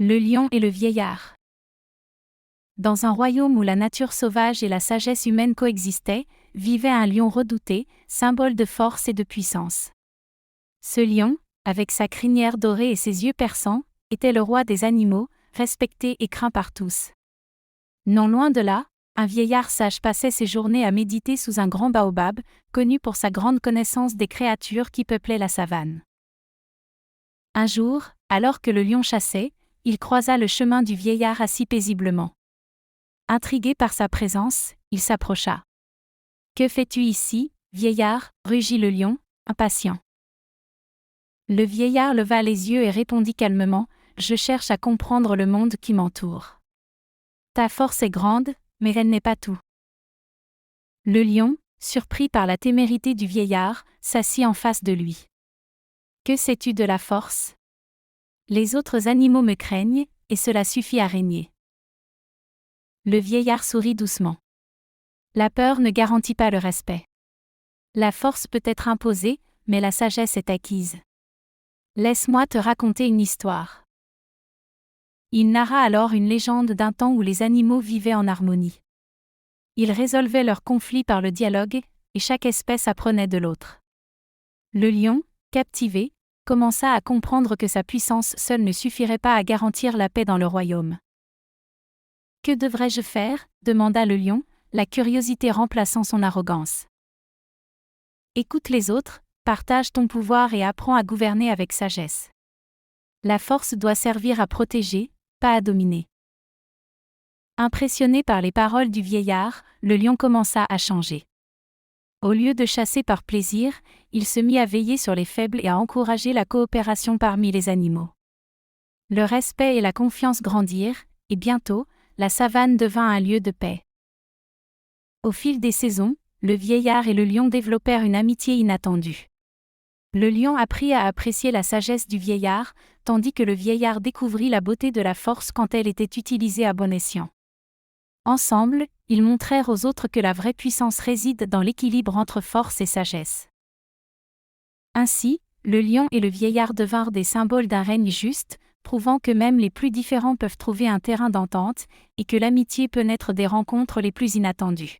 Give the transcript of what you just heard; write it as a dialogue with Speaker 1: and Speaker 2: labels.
Speaker 1: Le lion et le vieillard. Dans un royaume où la nature sauvage et la sagesse humaine coexistaient, vivait un lion redouté, symbole de force et de puissance. Ce lion, avec sa crinière dorée et ses yeux perçants, était le roi des animaux, respecté et craint par tous. Non loin de là, un vieillard sage passait ses journées à méditer sous un grand baobab, connu pour sa grande connaissance des créatures qui peuplaient la savane. Un jour, alors que le lion chassait, il croisa le chemin du vieillard assis paisiblement. Intrigué par sa présence, il s'approcha. « Que fais-tu ici, vieillard » rugit le lion, impatient. Le vieillard leva les yeux et répondit calmement, « Je cherche à comprendre le monde qui m'entoure. Ta force est grande, mais elle n'est pas tout. » Le lion, surpris par la témérité du vieillard, s'assit en face de lui. « Que sais-tu de la force ? Les autres animaux me craignent, et cela suffit à régner. » Le vieillard sourit doucement. La peur ne garantit pas le respect. La force peut être imposée, mais la sagesse est acquise. Laisse-moi te raconter une histoire. Il narra alors une légende d'un temps où les animaux vivaient en harmonie. Ils résolvaient leurs conflits par le dialogue, et chaque espèce apprenait de l'autre. Le lion, captivé, commença à comprendre que sa puissance seule ne suffirait pas à garantir la paix dans le royaume. « Que devrais-je faire » demanda le lion, la curiosité remplaçant son arrogance. « Écoute les autres, partage ton pouvoir et apprends à gouverner avec sagesse. La force doit servir à protéger, pas à dominer. » Impressionné par les paroles du vieillard, le lion commença à changer. Au lieu de chasser par plaisir, il se mit à veiller sur les faibles et à encourager la coopération parmi les animaux. Le respect et la confiance grandirent, et bientôt, la savane devint un lieu de paix. Au fil des saisons, le vieillard et le lion développèrent une amitié inattendue. Le lion apprit à apprécier la sagesse du vieillard, tandis que le vieillard découvrit la beauté de la force quand elle était utilisée à bon escient. Ensemble, ils montrèrent aux autres que la vraie puissance réside dans l'équilibre entre force et sagesse. Ainsi, le lion et le vieillard devinrent des symboles d'un règne juste, prouvant que même les plus différents peuvent trouver un terrain d'entente, et que l'amitié peut naître des rencontres les plus inattendues.